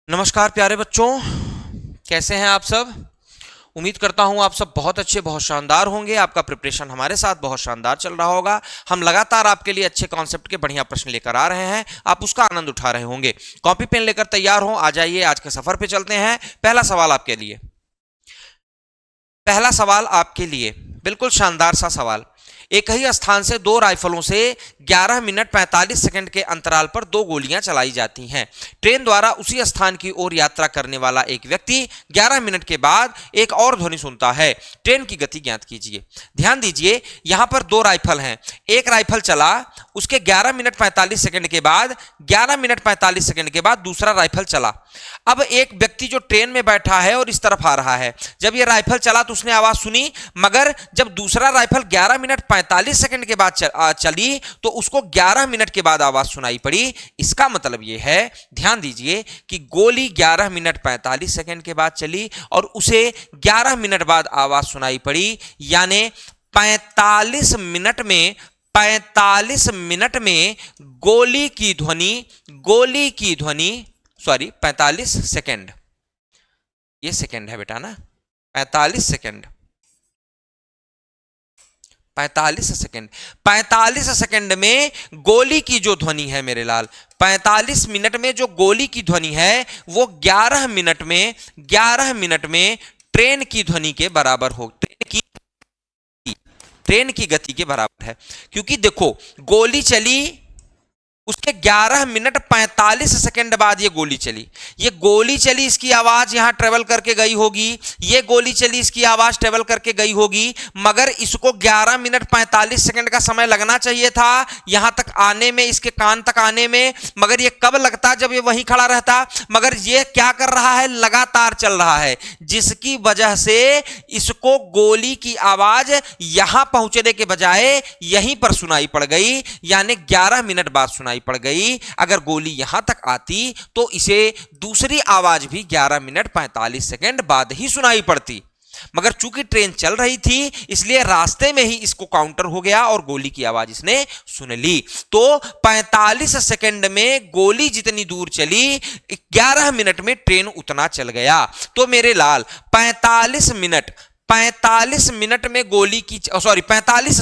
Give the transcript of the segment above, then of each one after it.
नमस्कार प्यारे बच्चों, कैसे हैं आप सब। उम्मीद करता हूं आप सब बहुत अच्छे, बहुत शानदार होंगे। आपका प्रिपरेशन हमारे साथ बहुत शानदार चल रहा होगा। हम लगातार आपके लिए अच्छे कॉन्सेप्ट के बढ़िया प्रश्न लेकर आ रहे हैं, आप उसका आनंद उठा रहे होंगे। कॉपी पेन लेकर तैयार हो, आ जाइए, आज के सफर पे चलते हैं। पहला सवाल आपके लिए, बिल्कुल शानदार सा सवाल। एक ही स्थान से दो राइफलों से 11 मिनट 45 सेकंड के अंतराल पर दो गोलियां चलाई जाती हैं। ट्रेन द्वारा उसी स्थान की ओर यात्रा करने वाला एक व्यक्ति 11 मिनट के बाद एक और ध्वनि सुनता है। ट्रेन की गति ज्ञात कीजिए। ध्यान दीजिए, यहां पर दो राइफल हैं। एक राइफल चला, उसके 11 मिनट 45 सेकंड के बाद 11 मिनट 45 सेकंड के बाद दूसरा राइफल चला। अब एक व्यक्ति जो ट्रेन में बैठा है और इस तरफ आ रहा है, जब यह राइफल चला तो उसने आवाज सुनी, मगर जब दूसरा राइफल 11 मिनट 45 सेकंड के बाद चली तो उसको 11 मिनट के बाद आवाज सुनाई पड़ी। इसका मतलब यह है, ध्यान दीजिए, कि गोली 11 मिनट 45 सेकंड के बाद चली और उसे 11 मिनट बाद आवाज सुनाई पड़ी। यानी 45 मिनट में गोली की ध्वनि 45 सेकंड, ये सेकंड है बेटा ना, 45 सेकंड, 45 सेकंड में गोली की जो ध्वनि है मेरे लाल, 45 मिनट में जो गोली की ध्वनि है वो 11 मिनट में ट्रेन की ध्वनि के बराबर हो, ट्रेन की गति के बराबर है। क्योंकि देखो, गोली चली, उसके 11 मिनट 45 सेकंड बाद ये गोली चली, इसकी आवाज यहां ट्रेवल करके गई होगी, ये गोली चली, इसकी आवाज ट्रेवल करके गई होगी, मगर इसको 11 मिनट 45 सेकंड का समय लगना चाहिए था यहां तक आने में, इसके कान तक आने में। मगर ये कब लगता, जब ये वहीं खड़ा रहता। मगर ये क्या कर रहा है, लगातार चल रहा है, जिसकी वजह से इसको गोली की आवाज यहां पहुंचने के बजाय यहीं पर सुनाई पड़ गई, यानी 11 मिनट बाद सुनाई पड़ गई। अगर गोली यहां तक आती तो इसे दूसरी आवाज भी 11 मिनट 45 सेकंड बाद ही सुनाई पड़ती। मगर चूंकि ट्रेन चल रही थी इसलिए रास्ते में ही इसको काउंटर हो गया और गोली की आवाज इसने सुन ली। तो 45 सेकंड में गोली जितनी दूर चली, 11 मिनट में ट्रेन उतना चल गया। तो मेरे लाल 45 मिनट में गोली की 45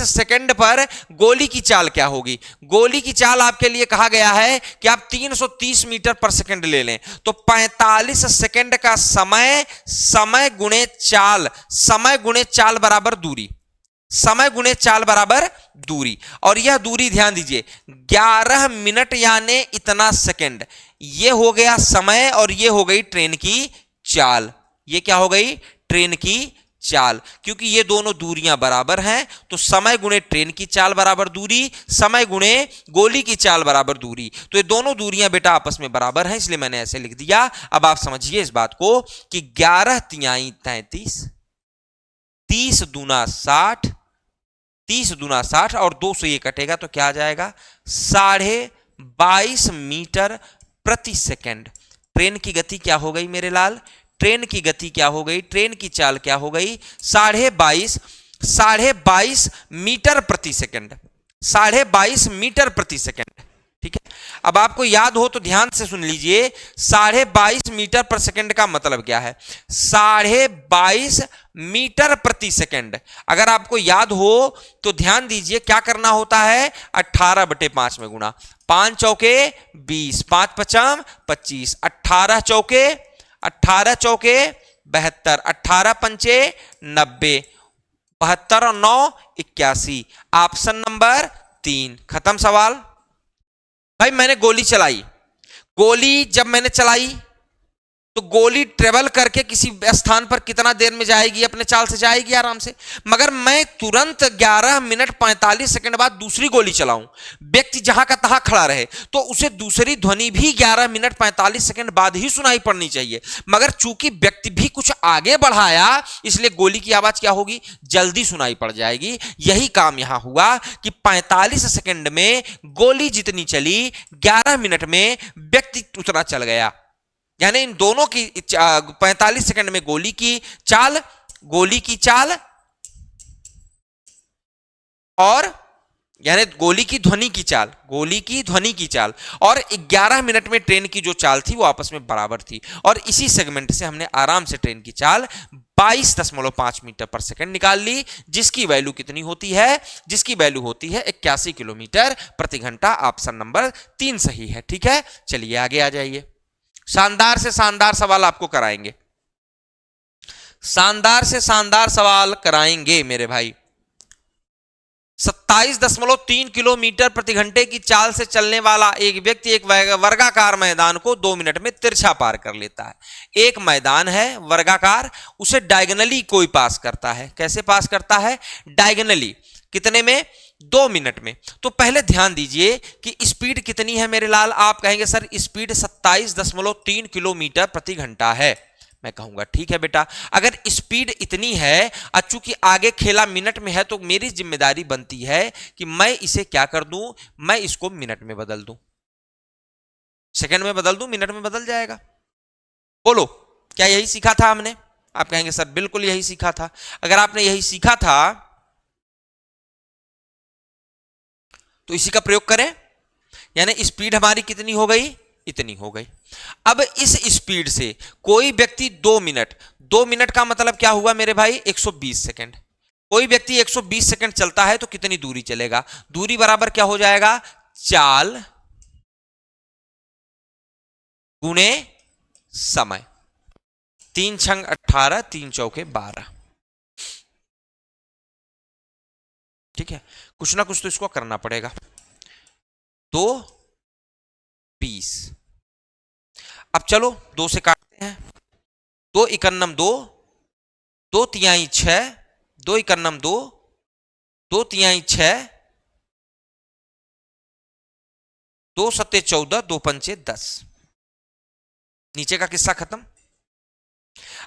सेकंड पर गोली की चाल क्या होगी। गोली की चाल आपके लिए कहा गया है कि आप 330 मीटर पर सेकंड ले लें। तो 45 सेकंड का समय गुणे चाल बराबर दूरी, और यह दूरी ध्यान दीजिए 11 मिनट यानी इतना सेकंड। यह हो गया समय और यह हो गई ट्रेन की चाल। यह क्या हो गई, ट्रेन की चाल। क्योंकि ये दोनों दूरियां बराबर हैं तो समय गुणे ट्रेन की चाल बराबर दूरी, समय गुणे गोली की चाल बराबर दूरी। तो ये दोनों दूरियां बेटा आपस में बराबर हैं, इसलिए मैंने ऐसे लिख दिया। अब आप समझिए इस बात को कि 11 तिहाई 33, 30 दूना 60, 30 दूना 60 और 2 से ये कटेगा तो क्या आ जाएगा, 22.5 मीटर प्रति सेकंड। ट्रेन की गति क्या हो गई मेरे लाल, ट्रेन की गति क्या हो गई, ट्रेन की चाल क्या हो गई, 22.5 मीटर प्रति सेकंड, 22.5 मीटर प्रति सेकंड। ठीक है, अब आपको याद हो तो ध्यान से सुन लीजिए, 22.5 मीटर पर सेकंड का मतलब क्या है, 22.5 मीटर प्रति सेकंड। अगर आपको याद हो तो ध्यान दीजिए क्या करना होता है, 18/5 में गुणा, 5 चौके 20, 5 पचाम 25, 18 चौके 72, 18 पंचे 90, 72 और 9 81। ऑप्शन नंबर 3 खत्म सवाल। भाई मैंने गोली चलाई, गोली जब मैंने चलाई तो गोली ट्रेवल करके किसी स्थान पर कितना देर में जाएगी, अपने चाल से जाएगी आराम से। मगर मैं तुरंत 11 मिनट 45 सेकंड बाद दूसरी गोली चलाऊं, व्यक्ति जहां का तहां खड़ा रहे तो उसे दूसरी ध्वनि भी 11 मिनट 45 सेकंड बाद ही सुनाई पड़नी चाहिए। मगर चूंकि व्यक्ति भी कुछ आगे बढ़ाया इसलिए गोली की आवाज क्या होगी, जल्दी सुनाई पड़ जाएगी। यही काम यहां हुआ कि 45 सेकंड में गोली जितनी चली 11 मिनट में व्यक्ति उतना चल गया। यानी इन दोनों की 45 सेकंड में गोली की चाल और यानी गोली की ध्वनि की चाल, गोली की ध्वनि की चाल, और 11 मिनट में ट्रेन की जो चाल थी वो आपस में बराबर थी। और इसी सेगमेंट से हमने आराम से ट्रेन की चाल 22.5 मीटर पर सेकंड निकाल ली, जिसकी वैल्यू कितनी होती है, जिसकी वैल्यू होती है 81 किलोमीटर प्रति घंटा। ऑप्शन नंबर 3 सही है। ठीक है, चलिए आगे आ जाइए। शानदार से शानदार सवाल आपको कराएंगे, शानदार से शानदार सवाल कराएंगे मेरे भाई। 27.3 किलोमीटर प्रति घंटे की चाल से चलने वाला एक व्यक्ति एक वर्गाकार मैदान को 2 मिनट में तिरछा पार कर लेता है। एक मैदान है वर्गाकार, उसे डायगोनली कोई पास करता है। कैसे पास करता है? डायगोनली। कितने में? 2 मिनट में। तो पहले ध्यान दीजिए कि स्पीड कितनी है मेरे लाल। आप कहेंगे सर स्पीड 27.3 किलोमीटर प्रति घंटा है। मैं कहूंगा ठीक है बेटा, अगर स्पीड इतनी है और चूंकि आगे खेला मिनट में है तो मेरी जिम्मेदारी बनती है कि मैं इसे क्या कर दूं, मैं इसको मिनट में बदल दूं। सेकंड में बदल दूं, मिनट में बदल जाएगा। बोलो, क्या यही सीखा था हमने? आप कहेंगे सर बिल्कुल यही सीखा था। अगर आपने यही सीखा था तो इसी का प्रयोग करें, यानी स्पीड हमारी कितनी हो गई? इतनी हो गई। अब इस स्पीड से कोई व्यक्ति 2 मिनट, 2 मिनट का मतलब क्या हुआ मेरे भाई? 120 सेकंड। कोई व्यक्ति 120 सेकंड चलता है तो कितनी दूरी चलेगा? दूरी बराबर क्या हो जाएगा? चाल गुणे समय। 3 छंग 18, 3 चौके 12। ठीक है, कुछ ना कुछ तो इसको करना पड़ेगा। 2 20। अब चलो 2 से काटते हैं। 2 इकन्नम 2, 2 तिहाई 6, 2 इकन्नम 2, 2 तिहाई 6, 2 सत्ते 14, 2 पंचे 10। नीचे का किस्सा खत्म।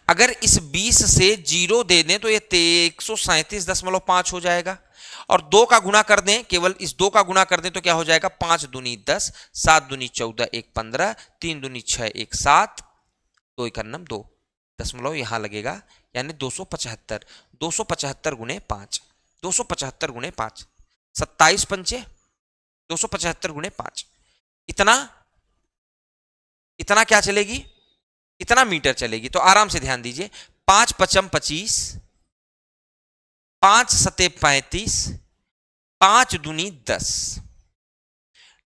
अगर इस 20 से 0 दे दें तो ये 137.5 हो जाएगा, और 2 का गुणा कर दें, केवल इस 2 का गुणा कर दें तो क्या हो जाएगा? 5 दूनी 10, 7 दूनी 14, 1 15, 3 दूनी 6, 1 7, 2 इकन्नम 2, दशमलव यहां लगेगा, यानी 275। 275 गुणे 5, 275 गुणे 5, 27 पंचे 275 गुणे 5, इतना इतना क्या चलेगी? इतना मीटर चलेगी। तो आराम से ध्यान दीजिए, 5 पचम 25, 5 सते 35, 5 दूनी 10।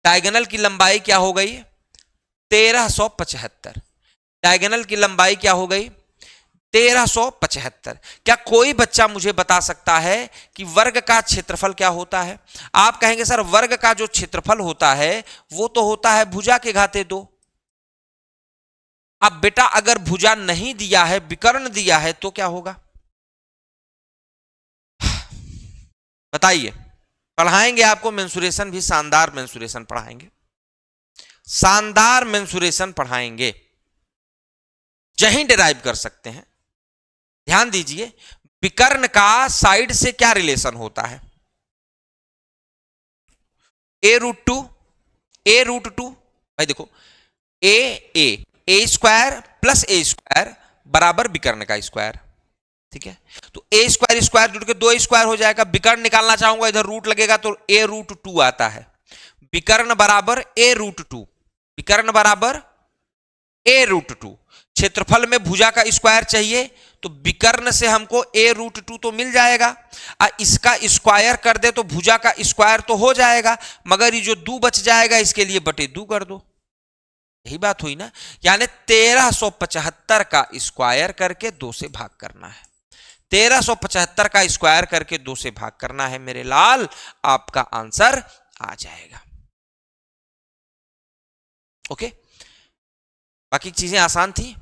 डायगोनल की लंबाई क्या हो गई? 1375। डायगोनल की लंबाई क्या हो गई? 1375। क्या कोई बच्चा मुझे बता सकता है कि वर्ग का क्षेत्रफल क्या होता है? आप कहेंगे सर वर्ग का जो क्षेत्रफल होता है वो तो होता है भुजा के घाते 2। अब बेटा अगर भुजा नहीं दिया है, विकर्ण दिया है, तो क्या होगा? बताइए। पढ़ाएंगे आपको मेंसुरेशन भी, शानदार मेंसुरेशन पढ़ाएंगे, शानदार मेंसुरेशन पढ़ाएंगे, यहीं डिराइव कर सकते हैं। ध्यान दीजिए, विकर्ण का साइड से क्या रिलेशन होता है? a√2, a√2। भाई देखो, ए स्क्वायर प्लस ए स्क्वायर बराबर विकर्ण का स्क्वायर। ठीक है, तो ए स्क्वायर स्क्वायर जुड़ के 2 स्क्वायर हो जाएगा। विकर्ण निकालना चाहूंगा, इधर रूट लगेगा तो a√2 आता है। विकर्ण बराबर a√2, विकर्ण बराबर a√2। क्षेत्रफल में भुजा का स्क्वायर चाहिए तो विकर्ण से हमको a√2 तो मिल जाएगा, इसका स्क्वायर कर दे तो भुजा का स्क्वायर तो हो जाएगा, मगर ये जो 2 बच जाएगा इसके लिए बटे 2 कर दो। यही बात हुई ना, यानी 1375 का स्क्वायर करके 2 से भाग करना है। 1375 का स्क्वायर करके 2 से भाग करना है मेरे लाल, आपका आंसर आ जाएगा। ओके, बाकी चीजें आसान थी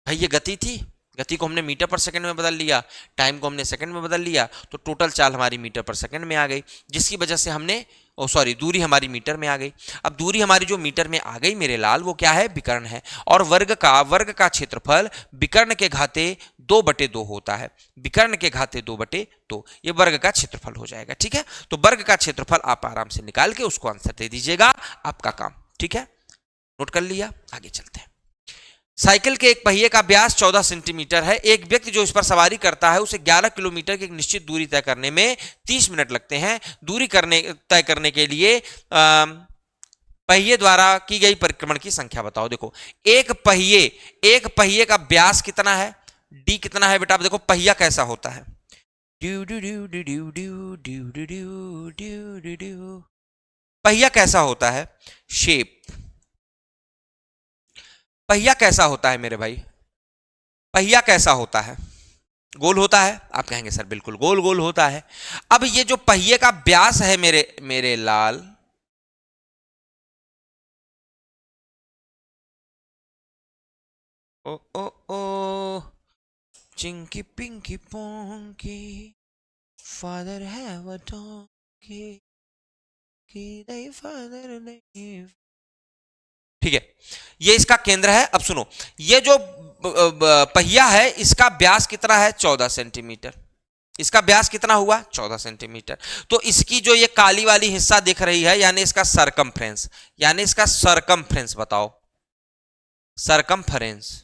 भाई। ये गति थी, गति को हमने मीटर पर सेकंड में बदल लिया, टाइम को हमने सेकंड में बदल लिया, तो टोटल चाल हमारी मीटर पर सेकंड में आ गई, जिसकी वजह से हमने दूरी हमारी मीटर में आ गई। अब दूरी हमारी जो मीटर में आ गई मेरे लाल, वो क्या है? विकर्ण है। और वर्ग का क्षेत्रफल विकर्ण के घाते 2/2 होता है। विकर्ण के घाते 2/2, ये वर्ग का क्षेत्रफल हो जाएगा। ठीक है, तो वर्ग का क्षेत्रफल आप आराम से निकाल के उसको आंसर दे दीजिएगा, आपका काम। ठीक है, नोट कर लिया, आगे चलते हैं। साइकिल के एक पहिए का व्यास 14 सेंटीमीटर है। एक व्यक्ति जो इस पर सवारी करता है उसे 11 किलोमीटर की एक निश्चित दूरी तय करने में 30 मिनट लगते हैं। दूरी तय करने के लिए पहिए द्वारा की गई परिक्रमण की संख्या बताओ। देखो एक पहिए का व्यास कितना है, डी कितना है बेटा। आप देखो पहिया कैसा होता है, पहिया कैसा होता है, शेप। पहिया कैसा होता है मेरे भाई, पहिया कैसा होता है, गोल होता है। आप कहेंगे सर बिल्कुल गोल गोल होता है। अब ये जो पहिए का व्यास है मेरे लाल, ओ ओ ओ Chinki Pinki Ponki father have a donkey की नहीं फादर नहीं। ठीक है, ये इसका केंद्र है। अब सुनो, ये जो पहिया है इसका व्यास कितना है, 14 सेंटीमीटर। इसका व्यास कितना हुआ, 14 सेंटीमीटर। तो इसकी जो ये काली वाली हिस्सा दिख रही है यानी इसका सरकमफ्रेंस, यानी इसका सरकमफ्रेंस बताओ, सरकमफ्रेंस।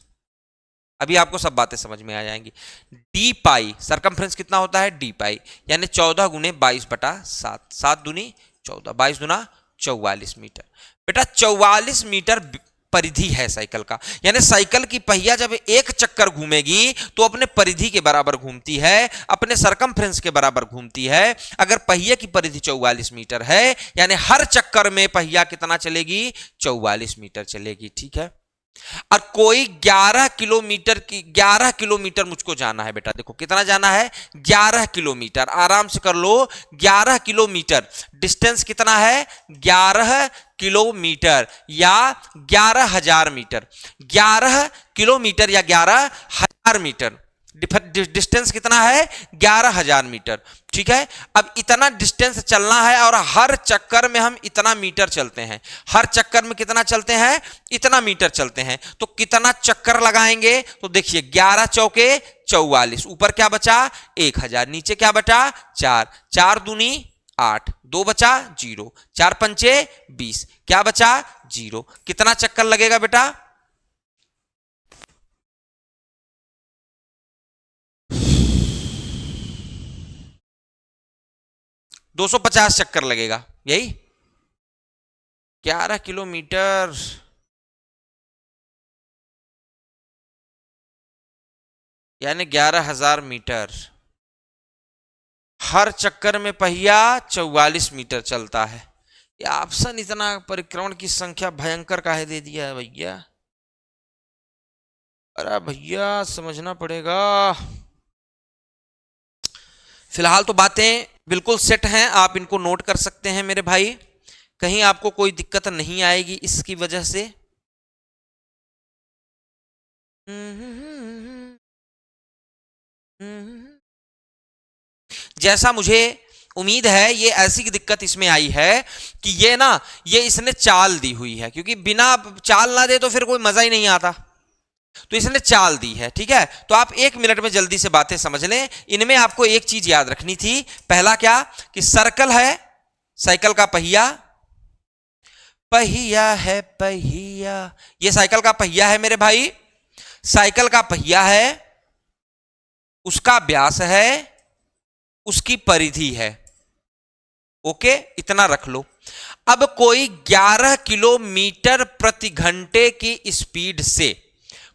अभी आपको सब बातें समझ में आ जाएंगी। डी पाई, सरकमफ्रेंस कितना होता है, डी पाई, यानी 14 गुने 22/7, 7 दूनी 14, 22 दूना 44 मीटर। बेटा 44 मीटर परिधि है साइकिल का, यानी साइकिल की पहिया जब एक चक्कर घूमेगी तो अपने परिधि के बराबर घूमती है, अपने सरकमफ्रेंस के बराबर घूमती है। अगर पहिए की परिधि 44 मीटर है यानी हर चक्कर में पहिया कितना चलेगी, 44 मीटर चलेगी। ठीक है, और कोई 11 किलोमीटर मुझको जाना है बेटा। देखो कितना जाना है, 11 किलोमीटर। आराम से कर लो, 11 किलोमीटर डिस्टेंस कितना है, 11 किलोमीटर या 11,000 मीटर। 11 किलोमीटर या 11,000 मीटर डिस्टेंस कितना है, 11,000 मीटर। ठीक है, अब इतना डिस्टेंस चलना है और हर चक्कर में हम इतना मीटर चलते हैं। हर चक्कर में कितना चलते हैं, इतना मीटर चलते हैं। तो कितना चक्कर लगाएंगे, तो देखिए 11 चौके 44, ऊपर क्या बचा 1,000, नीचे क्या बचा 4, 4 दूनी 8, 2 बचा 0, 4 पंचे 20, क्या बचा 0। कितना चक्कर लगेगा बेटा, 250 चक्कर लगेगा। यही 11 किलोमीटर यानी 11,000 मीटर। हर चक्कर में पहिया 44 मीटर चलता है। ये ऑप्शन इतना परिक्रमण की संख्या भयंकर काहे दे दिया है भैया। अरे भैया समझना पड़ेगा। फिलहाल तो बातें बिल्कुल सेट हैं, आप इनको नोट कर सकते हैं मेरे भाई, कहीं आपको कोई दिक्कत नहीं आएगी इसकी वजह से। जैसा मुझे उम्मीद है ये ऐसी दिक्कत इसमें आई है कि ये इसने चाल दी हुई है, क्योंकि बिना चाल ना दे तो फिर कोई मजा ही नहीं आता, तो इसने चाल दी है। ठीक है, तो आप 1 मिनट में जल्दी से बातें समझ लें। इनमें आपको एक चीज याद रखनी थी, पहला क्या कि सर्कल है साइकिल का पहिया, पहिया है पहिया, ये साइकिल का पहिया है मेरे भाई, साइकिल का पहिया है, उसका व्यास है, उसकी परिधि है। ओके, इतना रख लो। अब कोई 11 किलोमीटर प्रति घंटे की स्पीड से,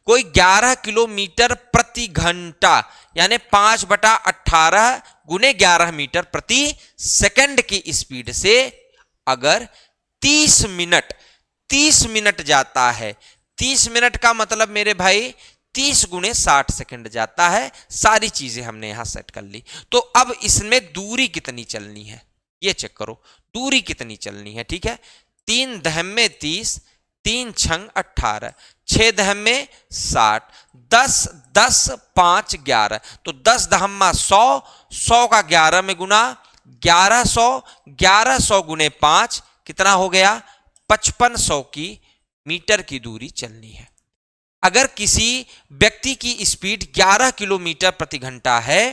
कोई 11 किलोमीटर प्रति घंटा यानी 5/18 गुने 11 मीटर प्रति सेकंड की स्पीड से अगर 30 मिनट जाता है, 30 मिनट का मतलब मेरे भाई 30 गुने 60 सेकंड जाता है। सारी चीजें हमने यहां सेट कर ली। तो अब इसमें दूरी कितनी चलनी है ये चेक करो, दूरी कितनी चलनी है। ठीक है, 3 दहम में 30, 3 छंग 18, 6 दहम में 60, 10 10 5 11, तो 10 दहम्मा 100, 100 का 11 में गुना 1100, 1100 गुने 5 कितना हो गया 5500 की मीटर की दूरी चलनी है। अगर किसी व्यक्ति की स्पीड 11 किलोमीटर प्रति घंटा है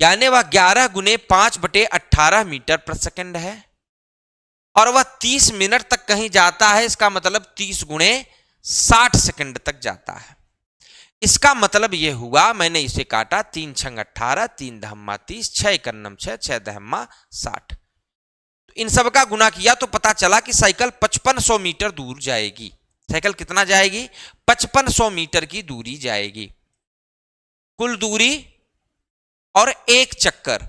यानी वह 11 गुने 5/18 मीटर प्रति सेकंड है और वह 30 मिनट तक कहीं जाता है, इसका मतलब 30 गुने 60 सेकंड तक जाता है। इसका मतलब यह हुआ, मैंने इसे काटा, 3 छंग 18, 3 दहम्मा 30, 6 एकन्नम 6, 6 दहम्मा 60। तो इन सब का गुना किया तो पता चला कि साइकिल 5500 मीटर दूर जाएगी। साइकिल कितना जाएगी? 5500 मीटर की दूरी जाएगी। कुल दूरी और एक चक्कर,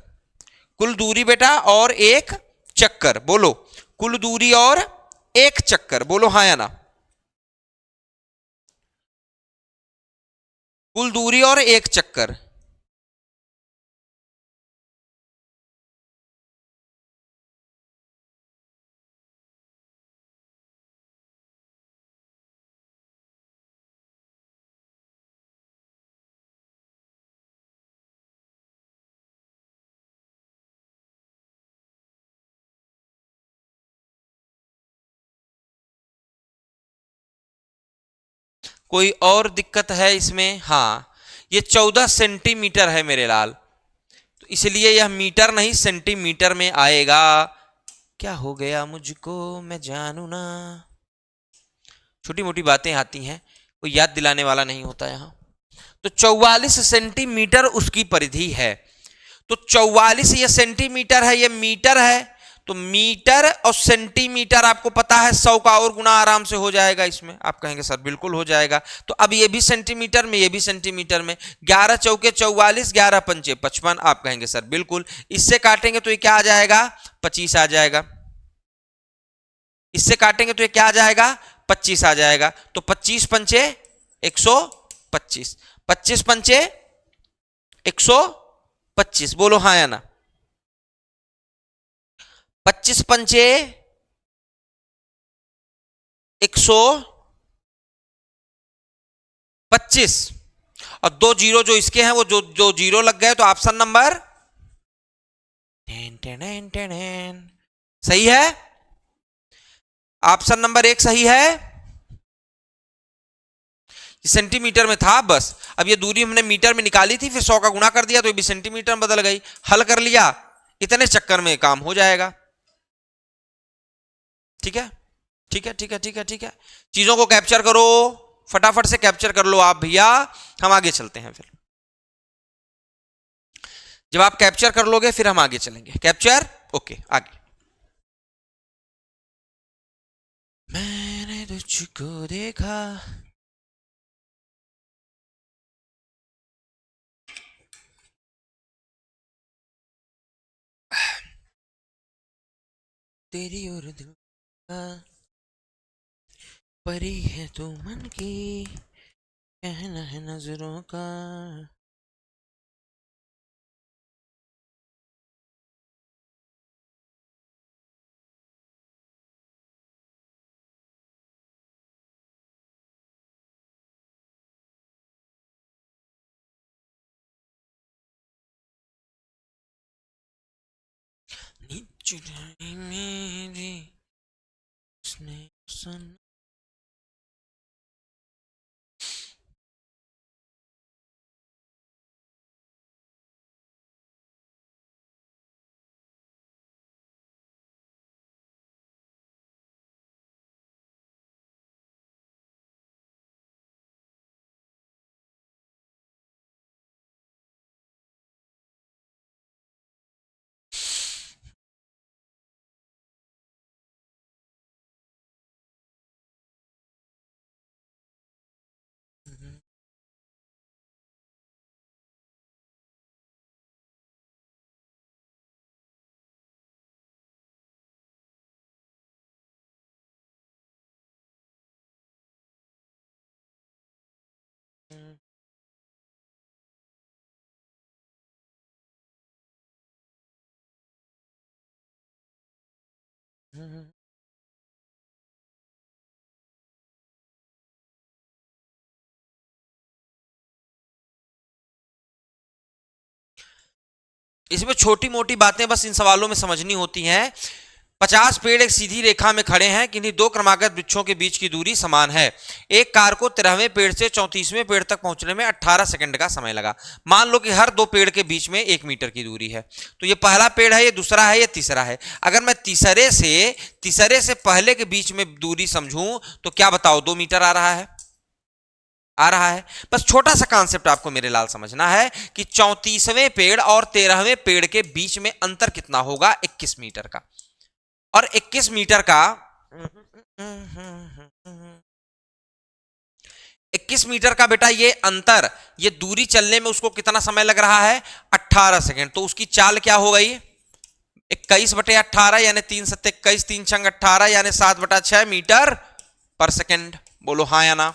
कुल दूरी बेटा और एक चक्कर, बोलो कुल दूरी और एक चक्कर, बोलो हाँ या ना। कुल दूरी और एक चक्कर। कोई और दिक्कत है इसमें? हाँ, ये 14 सेंटीमीटर है मेरे लाल, तो इसलिए यह मीटर नहीं सेंटीमीटर में आएगा। क्या हो गया मुझको मैं जानू ना। छोटी मोटी बातें आती हैं, कोई याद दिलाने वाला नहीं होता यहां। तो 44 सेंटीमीटर उसकी परिधि है। तो 44 ये सेंटीमीटर है, ये मीटर है, तो मीटर और सेंटीमीटर आपको पता है 100 का और गुना आराम से हो जाएगा इसमें। आप कहेंगे सर बिल्कुल हो जाएगा। तो अब ये भी सेंटीमीटर में, ये भी सेंटीमीटर में, 11 चौके 44, 11 पंचे 55। आप कहेंगे सर बिल्कुल। इससे काटेंगे तो ये क्या आ जाएगा? 25 आ जाएगा। इससे काटेंगे तो ये क्या आ जाएगा? 25 आ जाएगा। तो 25 पंचे 125, 25 पंचे 125, बोलो हाँ या ना। 25 पंचे 125, और 2 जीरो जो इसके हैं वो जो जो जीरो लग गए, तो ऑप्शन नंबर सही है। ऑप्शन नंबर 1 सही है। सेंटीमीटर में था बस, अब ये दूरी हमने मीटर में निकाली थी, फिर 100 का गुणा कर दिया तो ये भी सेंटीमीटर में बदल गई। हल कर लिया, इतने चक्कर में काम हो जाएगा। ठीक है, ठीक है, ठीक है, ठीक है, ठीक है। चीजों को कैप्चर करो, फटाफट से कैप्चर कर लो आप भैया, हम आगे चलते हैं। फिर जब आप कैप्चर कर लोगे फिर हम आगे चलेंगे। कैप्चर, ओके, आगे। मैंने तुझको देखा, तेरी और दिल का, परी है तू मन की, कहना है नजरों का। चुराई मेरी उसने सुन। इसमें छोटी मोटी बातें बस इन सवालों में समझनी होती हैं। 50 पेड़ एक सीधी रेखा में खड़े हैं, किन्हीं दो क्रमागत वृक्षों के बीच की दूरी समान है। एक कार को 13वें पेड़ से 34वें पेड़ तक पहुंचने में 18 सेकंड का समय लगा। मान लो कि हर दो पेड़ के बीच में 1 मीटर की दूरी है। तो ये पहला पेड़ है, ये दूसरा है, ये तीसरा है। अगर मैं तीसरे से पहले के बीच में दूरी समझूं तो क्या बताओ, 2 मीटर आ रहा है। बस छोटा सा कॉन्सेप्ट आपको मेरे लाल समझना है कि 34वें पेड़ और 13वें पेड़ के बीच में अंतर कितना होगा, 21 मीटर का। और 21 मीटर का 21 मीटर का बेटा ये अंतर, ये दूरी चलने में उसको कितना समय लग रहा है, 18 सेकंड। तो उसकी चाल क्या हो गई, 21/18 यानी 3 सत्ते 21, 3 छंग 18 यानी 7/6 मीटर पर सेकंड। बोलो हाँ या ना,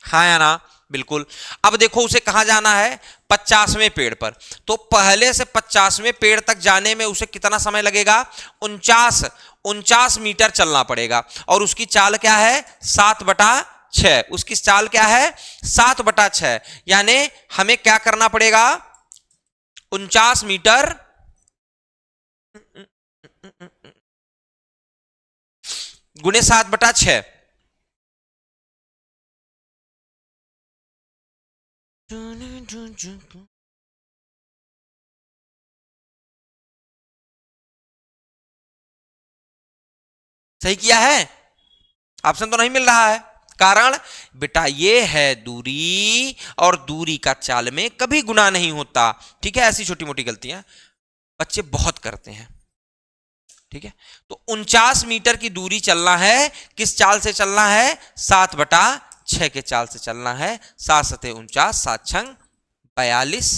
हाँ या ना, बिल्कुल। अब देखो उसे कहां जाना है, 50वें पेड़ पर। तो पहले से 50वें पेड़ तक जाने में उसे कितना समय लगेगा, 49 मीटर चलना पड़ेगा। और उसकी चाल क्या है, 7/6। उसकी चाल क्या है, 7/6। यानी हमें क्या करना पड़ेगा, 49 मीटर गुणे 7/6। सही किया है, ऑप्शन तो नहीं मिल रहा है। कारण बेटा ये है दूरी, और दूरी का चाल में कभी गुना नहीं होता। ठीक है, ऐसी छोटी मोटी गलतियां बच्चे बहुत करते हैं। ठीक है, तो 49 मीटर की दूरी चलना है, किस चाल से चलना है, 7/6 के चाल से चलना है। 7 सते 49, 7 छंग 42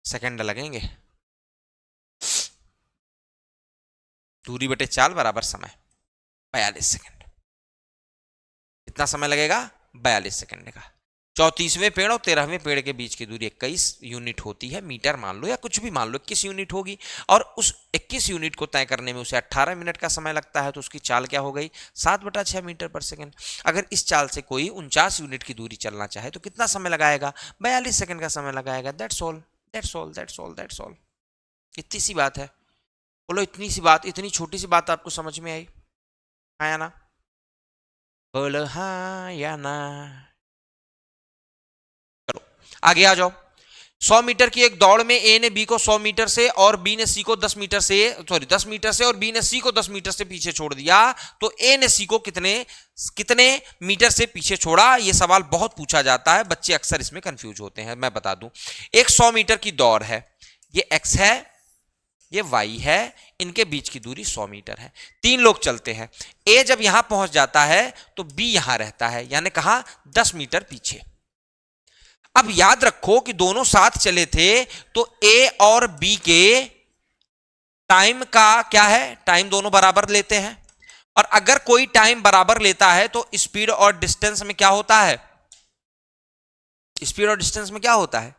सेकंड लगेंगे। दूरी बटे चाल बराबर समय 42 सेकंड। कितना समय लगेगा, 42 सेकंड का। 34वें पेड़ और 13वें पेड़ के बीच की दूरी 21 यूनिट होती है। मीटर मान लो या कुछ भी मान लो, 21 यूनिट होगी। और उस 21 यूनिट को तय करने में उसे 18 मिनट का समय लगता है। तो उसकी चाल क्या हो गई, 7/6 मीटर पर सेकंड। अगर इस चाल से कोई 49 यूनिट की दूरी चलना चाहे तो कितना समय लगाएगा, 42 सेकंड का समय लगाएगा। That's all, that's all, that's all, that's all. इतनी सी बात है। बोलो इतनी सी बात, इतनी छोटी सी बात आपको समझ में आई, हाँ या ना, बोलो हाँ या ना। चलो आगे आ जाओ। 100 मीटर की एक दौड़ में ए ने बी को 100 मीटर से और बी ने सी को 10 मीटर से, सॉरी 10 मीटर से, और बी ने सी को 10 मीटर से पीछे छोड़ दिया। तो ए ने सी को कितने मीटर से पीछे छोड़ा, यह सवाल बहुत पूछा जाता है। बच्चे अक्सर इसमें कंफ्यूज होते हैं। मैं बता दूं, एक 100 मीटर की दौड़ है, ये एक्स है, ये वाई है, इनके बीच की दूरी 100 मीटर है। 3 लोग चलते हैं। ए जब यहां पहुंच जाता है तो बी यहां रहता है, यानी कहां, 10 मीटर पीछे। अब याद रखो कि दोनों साथ चले थे, तो ए और बी के टाइम का क्या है, टाइम दोनों बराबर लेते हैं। और अगर कोई टाइम बराबर लेता है तो स्पीड और डिस्टेंस में क्या होता है, स्पीड और डिस्टेंस में क्या होता है,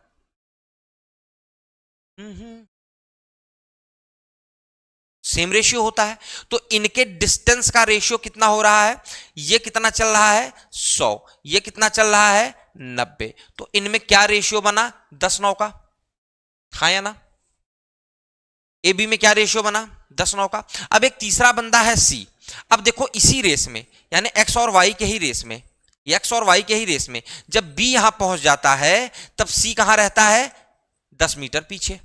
सेम रेशियो होता है। तो इनके डिस्टेंस का रेशियो कितना हो रहा है, ये कितना चल रहा है, 100, ये कितना चल रहा है, 90। तो इनमें क्या रेशियो बना, 10/9 का, हाँ या ना। ए बी में क्या रेशियो बना, 10/9 का। अब एक तीसरा बंदा है सी। अब देखो इसी रेस में, यानी एक्स और वाई के ही रेस में, एक्स और वाई के ही रेस में, जब बी यहां पहुंच जाता है तब सी कहां रहता है, 10 मीटर पीछे।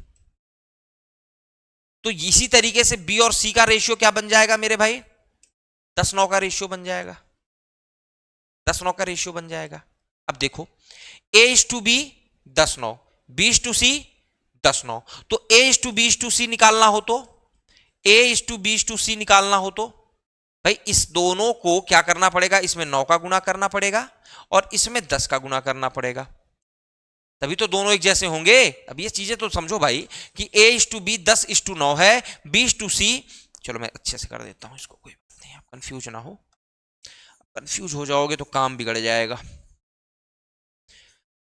तो इसी तरीके से बी और सी का रेशियो क्या बन जाएगा मेरे भाई, 10/9 का रेशियो बन जाएगा, 10/9 का रेशियो बन जाएगा। अब देखो A/B 10/9, B/C 10/9। तो A/B/C निकालना हो तो, A/B/C निकालना हो तो भाई इस दोनों को क्या करना पड़ेगा, इसमें 9 का गुना करना पड़ेगा और इसमें 10 का गुना करना पड़ेगा, तभी तो दोनों एक जैसे होंगे। अब ये चीजें तो समझो भाई कि A/B 10/9 है, B/C, चलो मैं अच्छे से कर देता हूं इसको, कोई बात नहीं, आप कंफ्यूज ना हो। कंफ्यूज हो जाओगे तो काम बिगड़ जाएगा।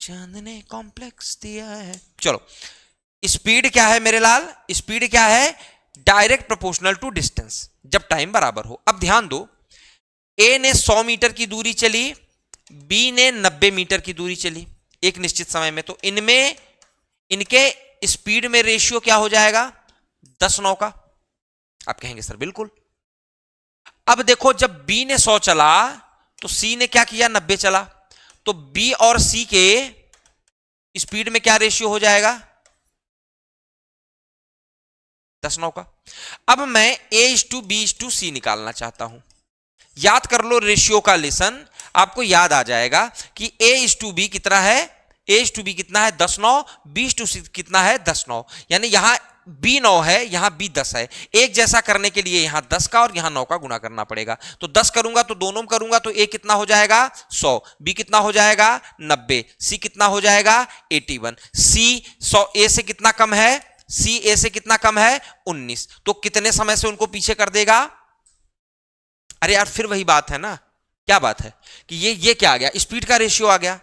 चांद ने कॉम्प्लेक्स दिया है। चलो स्पीड क्या है मेरे लाल, स्पीड क्या है, डायरेक्ट प्रोपोर्शनल टू डिस्टेंस, जब टाइम बराबर हो। अब ध्यान दो, ए ने 100 मीटर की दूरी चली, बी ने 90 मीटर की दूरी चली एक निश्चित समय में। तो इनमें इनके स्पीड में रेशियो क्या हो जाएगा, 10-9 का? आप कहेंगे सर बिल्कुल। अब देखो जब B ने 100 चला तो C ने क्या किया, 90 चला, तो B और C के स्पीड में क्या रेशियो हो जाएगा, 10-9 का। अब मैं A/B/C निकालना चाहता हूं। याद कर लो रेशियो का लेसन, आपको याद आ जाएगा कि A/B कितना है, A/B कितना है 10-9, B/C कितना है 10-9, यानी यहां B 9 है, यहां B 10 है। एक जैसा करने के लिए यहां 10 का और यहां 9 का गुणा करना पड़ेगा। तो 10 करूंगा तो दोनों में करूंगा तो A कितना हो जाएगा 100, B कितना हो जाएगा 90, C कितना हो जाएगा 81। C 100 A से कितना कम है, C A से कितना कम है 19, तो कितने समय से उनको पीछे कर देगा। अरे यार फिर वही बात है ना, क्या बात है कि ये क्या आ गया, स्पीड का रेशियो आ गया।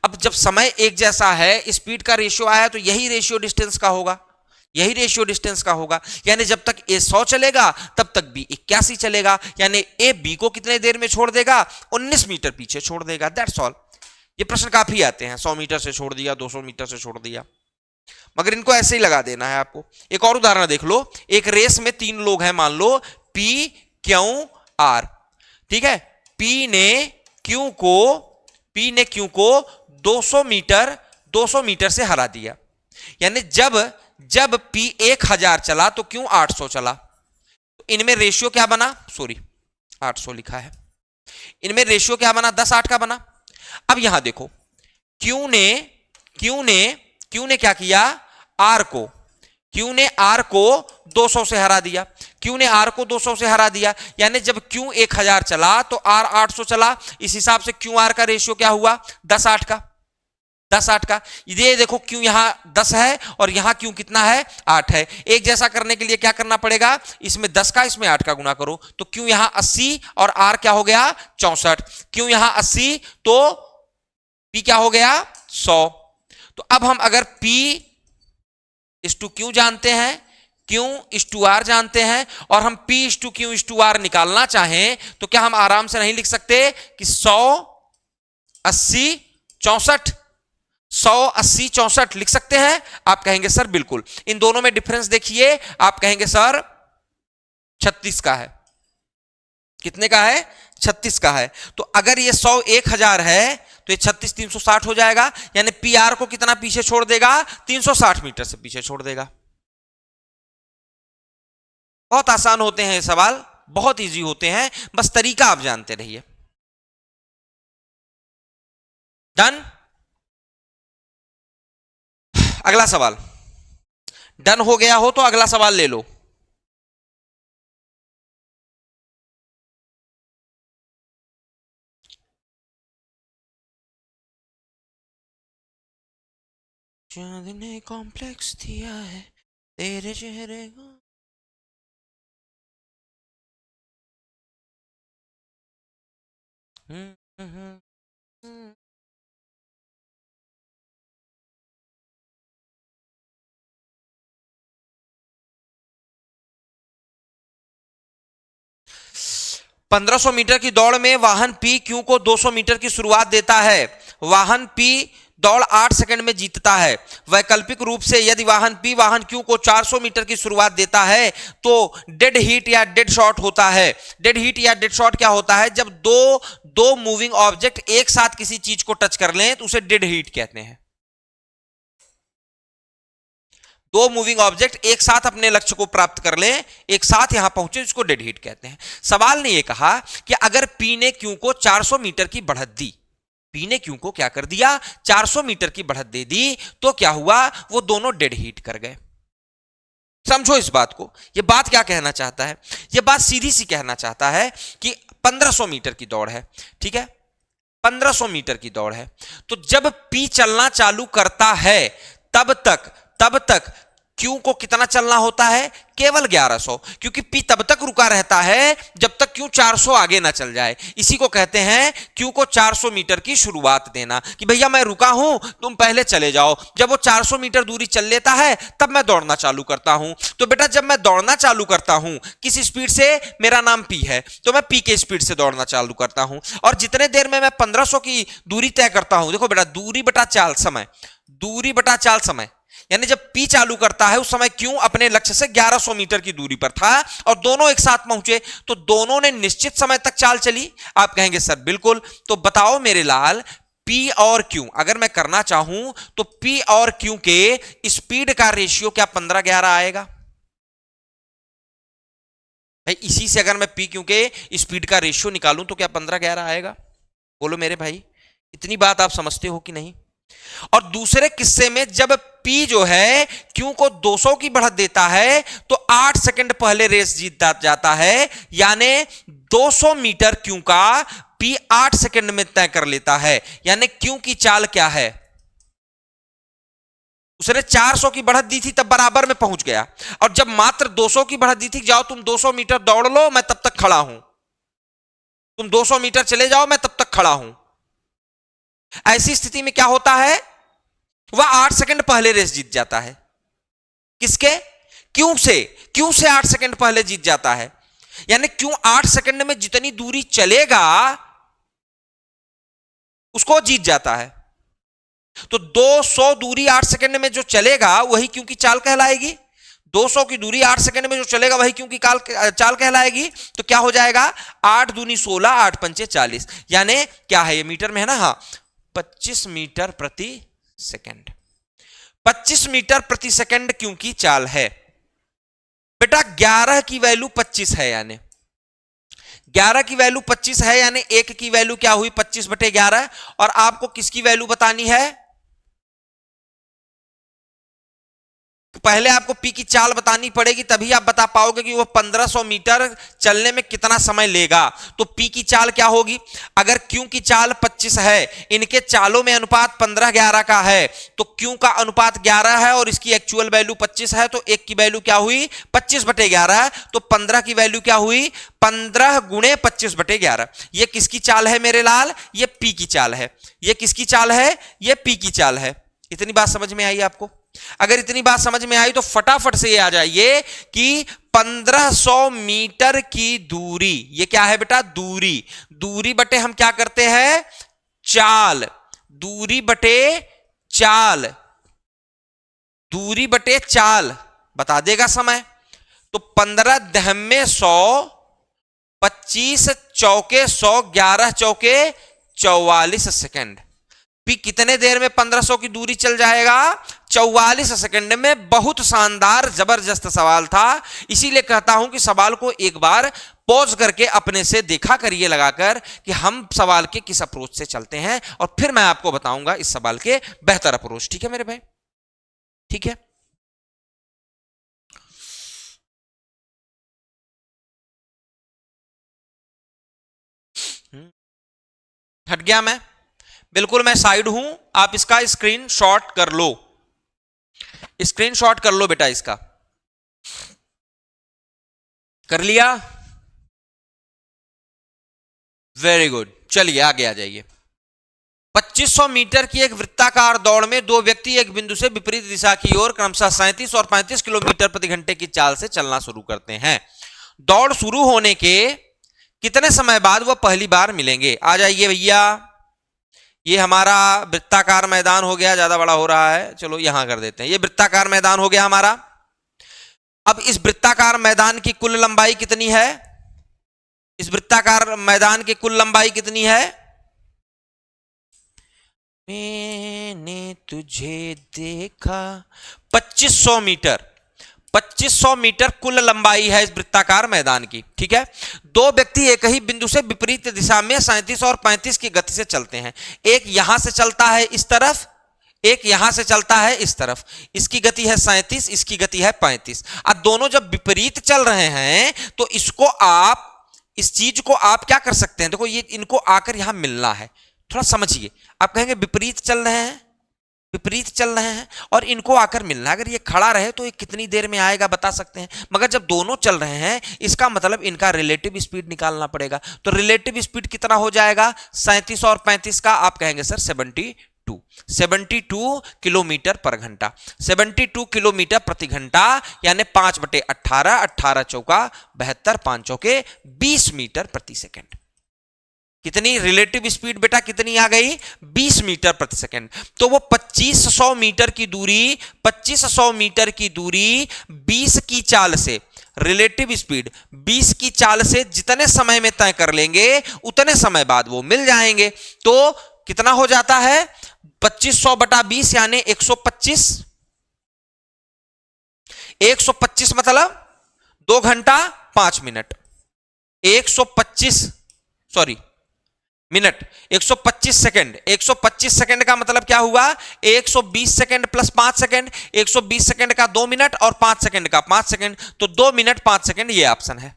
अब जब समय एक जैसा है, स्पीड का रेशियो आया, तो यही रेशियो डिस्टेंस का होगा, यही रेशियो डिस्टेंस का होगा। यानी जब तक A 100 चलेगा तब तक B 81 चलेगा, यानी A B को कितने देर में छोड़ देगा, 19 मीटर पीछे छोड़ देगा। That's all. ये प्रश्न काफी आते हैं, 100 मीटर से छोड़ दिया, 200 मीटर से छोड़ दिया, मगर इनको ऐसे ही लगा देना है आपको। एक और उदाहरण देख लो, एक रेस में 3 लोग हैं, मान लो P Q R, ठीक है। P ने Q को 200 मीटर से हरा दिया, यानी जब P 1000 चला तो Q 800 चला, तो इनमें रेशियो क्या बना, सॉरी 800 लिखा है, इनमें रेशियो क्या बना, 10-8 का बना। अब यहां देखो Q ने क्या किया, Q ने R को 200 से हरा दिया, Q ने R को 200 से हरा दिया, यानी जब Q 1000 चला तो R 800 चला। इस हिसाब से QR का रेशियो क्या हुआ, 10-8 का, 10-8 का। ये देखो Q यहां 10 है और यहां Q कितना है, 8 है। एक जैसा करने के लिए क्या करना पड़ेगा, इसमें 10 का इसमें 8 का गुणा करो, तो Q यहां 80 और R क्या हो गया 64। Q यहां 80 तो P क्या हो गया 100। तो अब हम अगर P इस टू Q जानते हैं, Q इस टू R जानते हैं, और हम P इस टू Q इस टू R निकालना चाहें तो क्या हम आराम से नहीं लिख सकते कि 100 80 64, 100 80 64 लिख सकते हैं। आप कहेंगे सर बिल्कुल। इन दोनों में डिफरेंस देखिए, आप कहेंगे सर 36 का है। कितने का है, 36 का है। तो अगर ये 100 1000 है तो ये 36 360 हो जाएगा, यानी PR को कितना पीछे छोड़ देगा, 360 मीटर से पीछे छोड़ देगा। बहुत आसान होते हैं ये सवाल, बहुत इजी होते हैं, बस तरीका आप जानते रहिए। डन। अगला सवाल डन हो गया हो तो अगला सवाल ले लो। चांद ने कॉम्प्लेक्स दिया है तेरे चेहरे को। 1500 मीटर की दौड़ में वाहन P Q को 200 मीटर की शुरुआत देता है। वाहन P दौड़ 8 सेकंड में जीतता है। वैकल्पिक रूप से यदि वाहन P वाहन Q को 400 मीटर की शुरुआत देता है तो डेड हीट या डेड शॉट होता है। डेड हीट या डेड शॉट क्या होता है, जब दो मूविंग ऑब्जेक्ट एक साथ किसी चीज को टच कर लें तो उसे डेड हीट कहते हैं। दो मूविंग ऑब्जेक्ट एक साथ अपने लक्ष्य को प्राप्त कर लें, एक साथ यहां पहुंचे, इसको डेड हीट कहते हैं। सवाल ने यह कहा कि अगर P ने Q को 400 मीटर की बढ़त दी, P ने Q को क्या कर दिया, 400 मीटर की बढ़त दे दी, तो क्या हुआ, वो दोनों डेड हीट कर गए। समझो इस बात को, ये बात क्या कहना चाहता है, ये बात सीधी सी कहना चाहता है कि 1500 मीटर की दौड़ है, ठीक है, 1500 मीटर की दौड़ है, तो जब P चलना चालू करता है तब तक Q को कितना चलना होता है, केवल 1100, क्योंकि P तब तक रुका रहता है जब तक Q 400 आगे ना चल जाए। इसी को कहते हैं Q को 400 मीटर की शुरुआत देना, कि भैया मैं रुका हूं, तुम पहले चले जाओ। जब वो 400 मीटर दूरी चल लेता है तब मैं दौड़ना चालू करता हूं। तो बेटा जब मैं दौड़ना चालू करता हूं किस स्पीड से, मेरा नाम P है तो मैं P के स्पीड से दौड़ना चालू करता हूं, और जितने देर में मैं 1500 की दूरी तय करता हूं, देखो बेटा दूरी बटा चाल समय, दूरी बटा चाल समय, यानी जब P चालू करता है उस समय Q अपने लक्ष्य से 1100 मीटर की दूरी पर था और दोनों एक साथ पहुंचे, तो दोनों ने निश्चित समय तक चाल चली। आप कहेंगे सर बिल्कुल, तो बताओ मेरे लाल, P और Q अगर मैं करना चाहूं तो P और Q के स्पीड का रेशियो क्या 15-11 आएगा? भाई इसी से अगर मैं P Q के स्पीड का रेशियो निकालूं तो क्या 15-11 आएगा? बोलो मेरे भाई, इतनी बात आप समझते हो कि नहीं? और दूसरे किस्से में जब P जो है Q को 200 की बढ़त देता है तो 8 सेकंड पहले रेस जीत जाता है, यानी 200 मीटर Q का P 8 सेकंड में तय कर लेता है। यानी Q की चाल क्या है? उसने 400 की बढ़त दी थी तब बराबर में पहुंच गया, और जब मात्र 200 की बढ़त दी थी, जाओ तुम 200 मीटर दौड़ लो मैं तब तक खड़ा हूं, तुम 200 मीटर चले जाओ मैं तब तक खड़ा हूं। ऐसी स्थिति में क्या होता है? वह 8 सेकंड पहले रेस जीत जाता है। किसके? Q से। Q से 8 सेकंड पहले जीत जाता है, यानी Q 8 सेकंड में जितनी दूरी चलेगा उसको जीत जाता है। तो 200 दूरी 8 सेकंड में जो चलेगा वही Q की चाल कहलाएगी। 200 की दूरी 8 सेकंड में जो चलेगा वही Q की चाल कहलाएगी। तो क्या हो जाएगा? 8 दूनी 16, 8 पंचे 40, यानी क्या है ये मीटर में है ना? हाँ, 25 मीटर प्रति सेकंड। 25 मीटर प्रति सेकंड Q की चाल है। बेटा 11 की वैल्यू 25 है, यानी 11 की वैल्यू 25 है, यानी 1 की वैल्यू क्या हुई? 25/11। और आपको किसकी वैल्यू बतानी है? पहले आपको P की चाल बतानी पड़ेगी, तभी आप बता पाओगे कि वो 1500 मीटर चलने में कितना समय लेगा। तो P की चाल क्या होगी? अगर Q की चाल 25 है, इनके चालों में अनुपात 15-11 का है, तो Q का अनुपात 11 है और इसकी एक्चुअल वैल्यू 25 है, तो 1 की वैल्यू क्या हुई? 25/11। तो 15 की वैल्यू क्या हुई? 15 गुणे 25/11। ये किसकी चाल है मेरे लाल? ये P की चाल है। ये किसकी चाल है? ये P की चाल है। इतनी बात समझ में आई आपको? अगर इतनी बात समझ में आई तो फटाफट से ये आ जाइए कि 1500 मीटर की दूरी, ये क्या है बेटा? दूरी। दूरी बटे हम क्या करते हैं? चाल। दूरी बटे चाल। दूरी बटे चाल बता देगा समय। तो 15 दहम्मे 100, 25 चौके 100, 11 चौके 44 सेकंड। P कितने देर में 1500 की दूरी चल जाएगा? 44 सेकंड में। बहुत शानदार जबरदस्त सवाल था, इसीलिए कहता हूं कि सवाल को एक बार पॉज करके अपने से देखा करिए लगाकर कि हम सवाल के किस अप्रोच से चलते हैं, और फिर मैं आपको बताऊंगा इस सवाल के बेहतर अप्रोच। ठीक है मेरे भाई? ठीक है। हट गया मैं? बिल्कुल मैं साइड हूं, आप इसका स्क्रीनशॉट कर लो। स्क्रीनशॉट कर लो बेटा, इसका कर लिया? Very good. चलिए आगे आ जाइए। 2500 मीटर की एक वृत्ताकार दौड़ में दो व्यक्ति एक बिंदु से विपरीत दिशा की ओर क्रमशः 37 और 35 किलोमीटर प्रति घंटे की चाल से चलना शुरू करते हैं। दौड़ शुरू होने के कितने समय बाद वह पहली बार मिलेंगे? आ जाइए भैया। ये हमारा वृत्ताकार मैदान हो गया, ज्यादा बड़ा हो रहा है, चलो यहां कर देते हैं। ये वृत्ताकार मैदान हो गया हमारा। अब इस वृत्ताकार मैदान की कुल लंबाई कितनी है? इस वृत्ताकार मैदान की कुल लंबाई कितनी है? मैंने तुझे देखा, 2500 मीटर। 2500 मीटर कुल लंबाई है इस वृत्ताकार मैदान की। ठीक है। दो व्यक्ति एक ही बिंदु से विपरीत दिशा में 37 और 35 की गति से चलते हैं। एक यहां से चलता है इस तरफ, एक यहां से चलता है इस तरफ। इसकी गति है 37, इसकी गति है 35। अब दोनों जब विपरीत चल रहे हैं तो इसको आप, इस चीज को आप क्या कर सकते हैं? देखो ये इनको आकर यहां मिलना है, थोड़ा समझिए। आप कहेंगे विपरीत चल रहे हैं, विपरीत चल रहे हैं और इनको आकर मिलना है। अगर ये खड़ा रहे तो ये कितनी देर में आएगा बता सकते हैं, मगर जब दोनों चल रहे हैं इसका मतलब इनका रिलेटिव स्पीड निकालना पड़ेगा। तो रिलेटिव स्पीड कितना हो जाएगा? 37 और 35 का आप कहेंगे सर 72 किलोमीटर पर घंटा। 72 किलोमीटर प्रति घंटा, यानी 5/18, 18 चौका 72, 5 चौके 20 मीटर प्रति सेकंड। कितनी रिलेटिव स्पीड बेटा कितनी आ गई? 20 मीटर प्रति सेकंड। तो वो 2500 मीटर की दूरी 2500 मीटर की दूरी 20 की चाल से, रिलेटिव स्पीड 20 की चाल से जितने समय में तय कर लेंगे उतने समय बाद वो मिल जाएंगे। तो कितना हो जाता है? 2500 बटा 20 यानी 125। 125 मतलब 2 घंटा 5 minute. 125 sorry minute, 125 second. 125 second का मतलब क्या हुआ? 120 सेकंड प्लस 5 सेकंड। 120 सेकंड का 2 मिनट और 5 सेकंड का 5 सेकंड, तो 2 मिनट 5 सेकंड ये ऑप्शन है।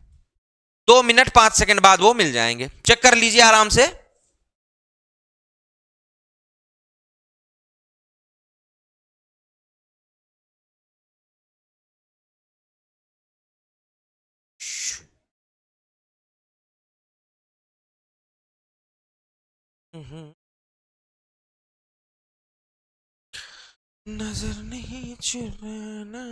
2 मिनट 5 सेकंड बाद वो मिल जाएंगे। चेक कर लीजिए आराम से। नजर नहीं चुराना।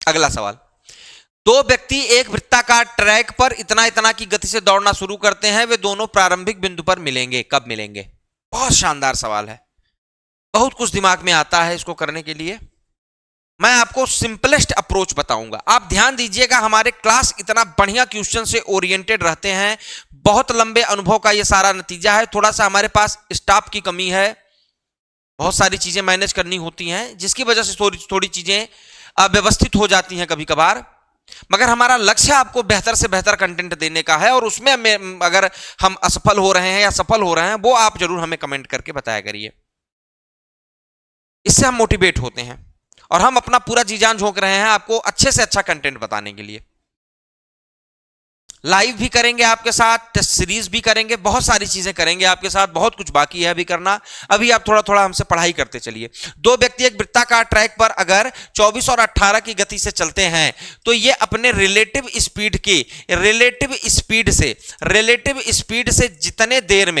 अगला सवाल, दो व्यक्ति एक वृत्ताकार ट्रैक पर इतना इतना की गति से दौड़ना शुरू करते हैं, वे दोनों प्रारंभिक बिंदु पर मिलेंगे, कब मिलेंगे? बहुत शानदार सवाल है, बहुत कुछ दिमाग में आता है इसको करने के लिए। मैं आपको सिंपलेस्ट अप्रोच बताऊंगा, आप ध्यान दीजिएगा। हमारे क्लास इतना बढ़िया क्वेश्चन से ओरिएंटेड रहते हैं, बहुत लंबे अनुभव का ये सारा नतीजा है। थोड़ा सा हमारे पास स्टाफ की कमी है, बहुत सारी चीजें मैनेज करनी होती हैं, जिसकी वजह से थोड़ी चीजें अव्यवस्थित हो जाती हैं कभी कभार। मगर हमारा लक्ष्य आपको बेहतर से बेहतर कंटेंट देने का है, और उसमें अगर हम असफल हो रहे हैं या सफल हो रहे हैं वो आप जरूर हमें कमेंट करके बताया करिए। इससे हम मोटिवेट होते हैं और हम अपना पूरा जी जान झोंक रहे हैं आपको अच्छे से अच्छा कंटेंट बताने के लिए। लाइव भी करेंगे आपके साथ, टेस्ट सीरीज भी करेंगे, बहुत सारी चीजें करेंगे आपके साथ, बहुत कुछ बाकी है अभी करना। अभी आप थोड़ा थोड़ा हमसे पढ़ाई करते चलिए। दो व्यक्ति एक वृत्ताकार ट्रैक पर अगर 24 और 18 की गति से चलते हैं तो ये अपने रिलेटिव स्पीड से जितने देर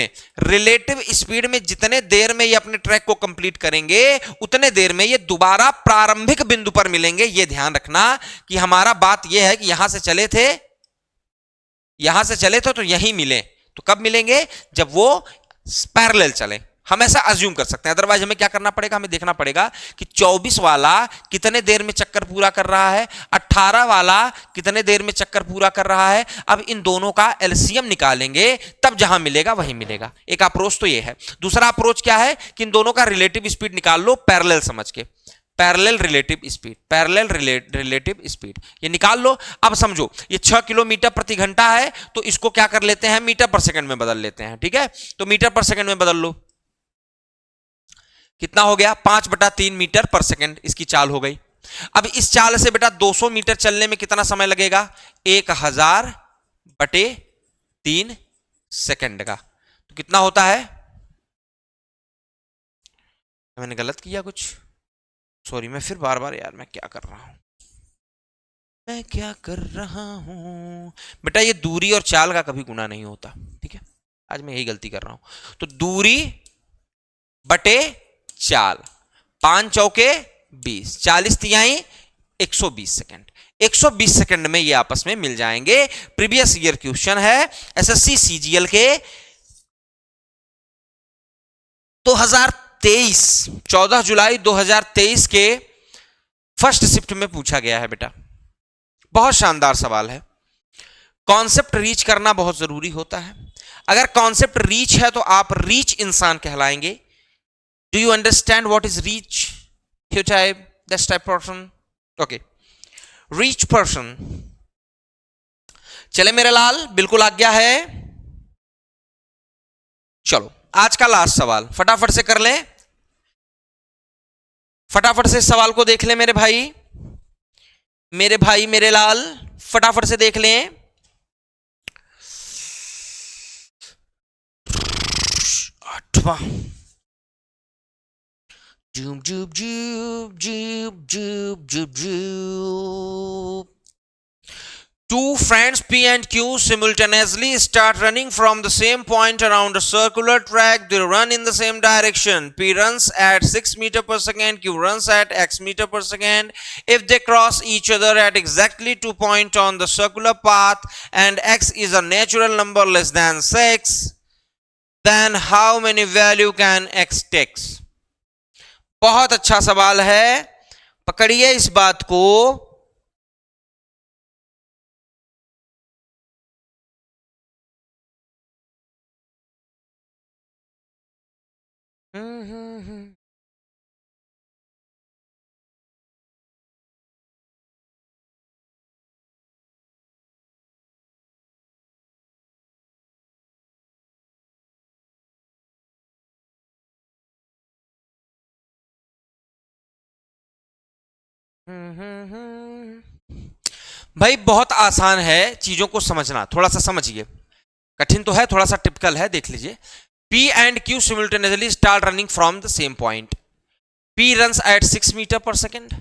में ये अपने ट्रैक को कंप्लीट करेंगे उतने देर में ये दोबारा प्रारंभिक बिंदु पर मिलेंगे। ये ध्यान रखना कि हमारा बात यह है कि यहां से चले थे तो यहीं मिले, तो कब मिलेंगे? जब वो पैरेलल चले। हम ऐसा अज्यूम कर सकते हैं, अदरवाइज हमें क्या करना पड़ेगा? हमें देखना पड़ेगा कि 24 वाला कितने देर में चक्कर पूरा कर रहा है, 18 वाला कितने देर में चक्कर पूरा कर रहा है। अब इन दोनों का एलसीएम निकालेंगे, तब जहां मिलेगा वहीं मिलेगा। एक अप्रोच तो ये है। दूसरा अप्रोच क्या है कि इन दोनों का रिलेटिव स्पीड निकाल लो पैरेलल समझ के। पैरेलल रिलेटिव स्पीड ये निकाल लो। अब समझो ये 6 किलोमीटर प्रति घंटा है, तो इसको क्या कर लेते हैं? मीटर पर सेकंड में बदल लेते हैं। ठीक है, तो मीटर पर सेकंड में बदल लो, कितना हो गया? 5/3 मीटर पर सेकंड इसकी चाल हो गई। अब इस चाल से बेटा 200 मीटर चलने में कितना समय लगेगा? 1000/3 सेकंड का। तो कितना होता है? मैंने गलत किया कुछ, सॉरी। मैं फिर बार बार, यार मैं क्या कर रहा हूं बेटा? ये दूरी और चाल का कभी गुना नहीं होता, ठीक है? आज मैं यही गलती कर रहा हूं। तो दूरी बटे चाल, 5 चौके 20, 40 तिहाई 120 सेकंड। 120 सेकंड में ये आपस में मिल जाएंगे। प्रीवियस ईयर क्वेश्चन है एसएससी सीजीएल के 2023 14 जुलाई 2023 के फर्स्ट शिफ्ट में पूछा गया है बेटा। बहुत शानदार सवाल है। कॉन्सेप्ट रीच करना बहुत जरूरी होता है। अगर कॉन्सेप्ट रीच है तो आप रीच इंसान कहलाएंगे। Do you understand what is rich? This type person, okay, rich person. चले मेरे लाल, बिल्कुल आज्ञा है। चलो आज का लास्ट सवाल फटाफट से कर लें, फटाफट से इस सवाल को देख ले मेरे भाई। मेरे भाई मेरे लाल फटाफट से देख लें। आठवां, जूब जूब जूब जूब जूब जूब जूब। Two friends P and Q simultaneously start running from the same point around a circular track. They run in the same direction. P runs at 6 meter per second. Q runs at x meter per second. If they cross each other at exactly 2 points on the circular path and x is a natural number less than 6, then how many value can x takes? बहुत अच्छा सवाल है, पकड़िए इस बात को। भाई बहुत आसान है चीजों को समझना, थोड़ा सा समझिए, कठिन तो है, थोड़ा सा टिपिकल है, देख लीजिए। P and Q simultaneously start running from the same point. P runs at 6 meter per second.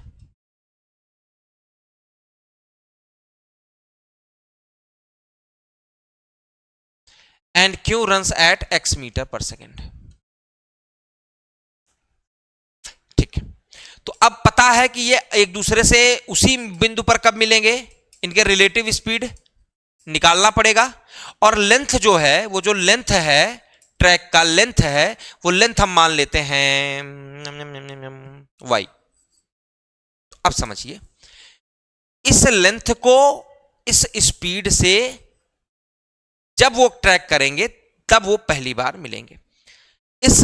And Q runs at x meter per second. ठीक है, तो अब पता है कि ये एक दूसरे से उसी बिंदु पर कब मिलेंगे, इनके रिलेटिव स्पीड निकालना पड़ेगा। और लेंथ जो है, वो जो लेंथ है, ट्रैक का लेंथ है, वो लेंथ हम मान लेते हैं y। अब समझिए, इस लेंथ को इस स्पीड से जब वो ट्रैक करेंगे तब वो पहली बार मिलेंगे। इस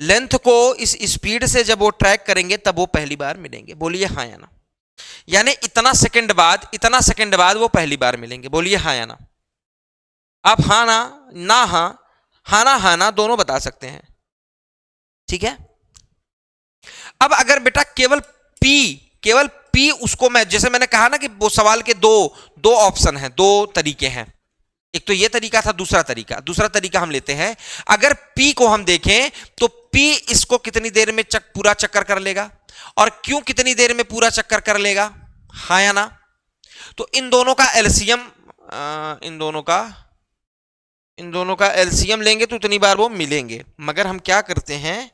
लेंथ को इस स्पीड से जब वो ट्रैक करेंगे तब वो पहली बार मिलेंगे। बोलिए हाँ या ना। यानी इतना सेकंड बाद वो पहली बार मिलेंगे। बोलिए हाँ या ना। आप हाँ ना हाँ ना दोनों बता सकते हैं, ठीक है। अब अगर बेटा केवल P उसको मैं, जैसे मैंने कहा ना कि वो सवाल के दो ऑप्शन हैं, दो तरीके हैं, एक तो ये तरीका था, दूसरा तरीका हम लेते हैं। अगर P को हम देखें तो P इसको कितनी देर में पूरा चक्कर कर लेगा और Q कितनी देर में पूरा चक्कर कर लेगा, हाँ या ना। तो इन दोनों का एलसीएम लेंगे तो इतनी बार वो मिलेंगे। मगर हम क्या करते हैं,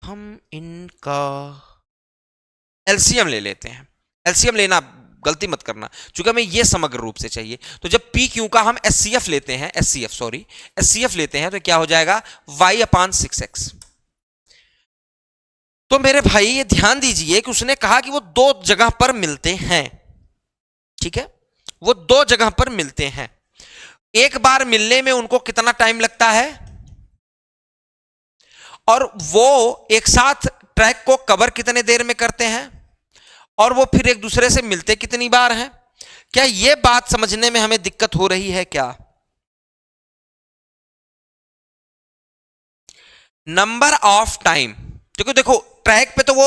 हम इनका एलसीएम ले लेते हैं। एलसीएम लेना गलती मत करना, चूंकि हमें ये समग्र रूप से चाहिए। तो जब पी क्यू का हम एचसीएफ लेते हैं तो क्या हो जाएगा, y/6x। तो मेरे भाई ये ध्यान दीजिए कि उसने कहा कि वो दो जगह पर मिलते हैं, ठीक है, वो दो जगह पर मिलते हैं। एक बार मिलने में उनको कितना टाइम लगता है, और वो एक साथ ट्रैक को कवर कितने देर में करते हैं, और वो फिर एक दूसरे से मिलते कितनी बार हैं। क्या ये बात समझने में हमें दिक्कत हो रही है क्या? नंबर ऑफ टाइम, क्योंकि देखो ट्रैक पे तो वो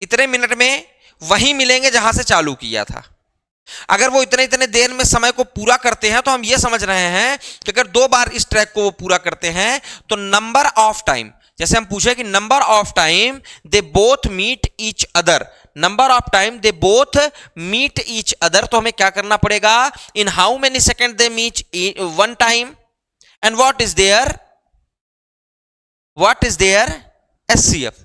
इतने मिनट में वहीं मिलेंगे जहां से चालू किया था। अगर वो इतने इतने देर में समय को पूरा करते हैं तो हम ये समझ रहे हैं कि अगर दो बार इस ट्रैक को वो पूरा करते हैं तो नंबर ऑफ टाइम, जैसे हम पूछे कि number of time they both meet each other, number of time they both meet each other, तो हमें क्या करना पड़ेगा, in how many second they meet one time and what is their HCF.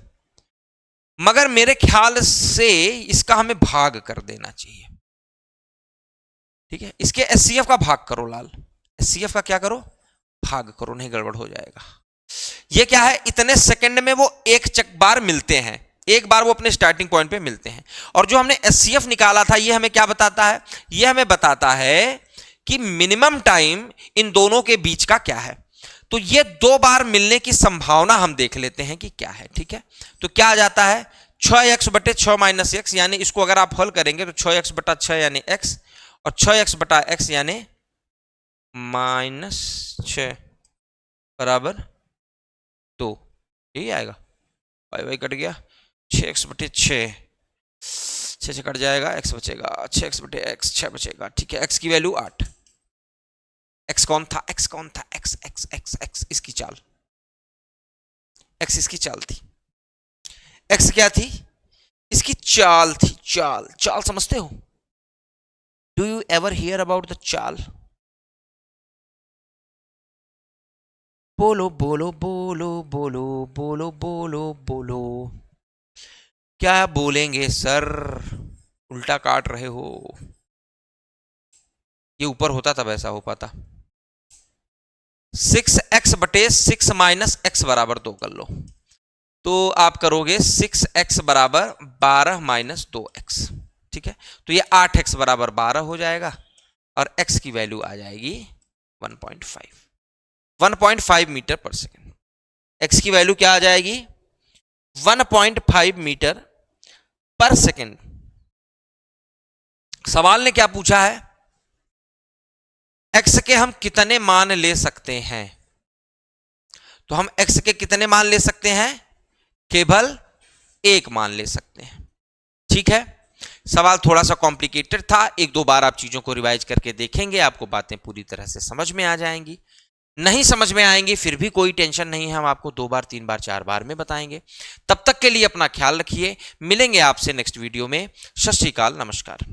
मगर मेरे ख्याल से इसका हमें भाग कर देना चाहिए, ठीक है। इसके एचसीएफ का भाग करो लाल, एचसीएफ का क्या करो, भाग करो, नहीं गड़बड़ हो जाएगा। ये क्या है, इतने सेकंड में वो एक बार मिलते हैं, एक बार वो अपने स्टार्टिंग पॉइंट पे मिलते हैं। और जो हमने एचसीएफ निकाला था ये हमें क्या बताता है, ये हमें बताता है कि मिनिमम टाइम इन दोनों के बीच का क्या है। तो ये दो बार मिलने की संभावना हम देख लेते हैं कि क्या है, ठीक है। तो क्या आ जाता है, 6x/6 - x, यानी इसको अगर आप हल करेंगे तो 6x/6 यानी x, और 6x/x यानी -6 बराबर 2, यही आएगा। y कट गया, 6x/6, 6 से कट जाएगा, x बचेगा, 6x/x 6 बचेगा। ठीक है, x की वैल्यू 8। x कौन था, x कौन था, x x x x इसकी चाल, x इसकी चाल थी। x क्या थी, इसकी चाल थी। चाल, चाल समझते हो? Do you ever here about the चाल? बोलो बोलो बोलो बोलो बोलो बोलो बोलो, क्या बोलेंगे सर, उल्टा काट रहे हो। ये ऊपर होता तब ऐसा हो पाता। 6x/6 माइनस x बराबर 2 कर लो, तो आप करोगे 6x बराबर 12 माइनस 2x। ठीक है, तो ये 8x बराबर 12 हो जाएगा और x की वैल्यू आ जाएगी 1.5 मीटर पर सेकेंड। x की वैल्यू क्या आ जाएगी, 1.5 मीटर पर सेकेंड। सवाल ने क्या पूछा है, x के हम कितने मान ले सकते हैं? तो हम x के कितने मान ले सकते हैं, केवल एक मान ले सकते हैं। ठीक है, सवाल थोड़ा सा कॉम्प्लिकेटेड था, एक दो बार आप चीजों को रिवाइज करके देखेंगे, आपको बातें पूरी तरह से समझ में आ जाएंगी। नहीं समझ में आएंगी फिर भी कोई टेंशन नहीं है, हम आपको 2 बार 3 बार 4 बार में बताएंगे। तब तक के लिए अपना ख्याल रखिए, मिलेंगे आपसे नेक्स्ट वीडियो में। सत श्री अकाल, नमस्कार।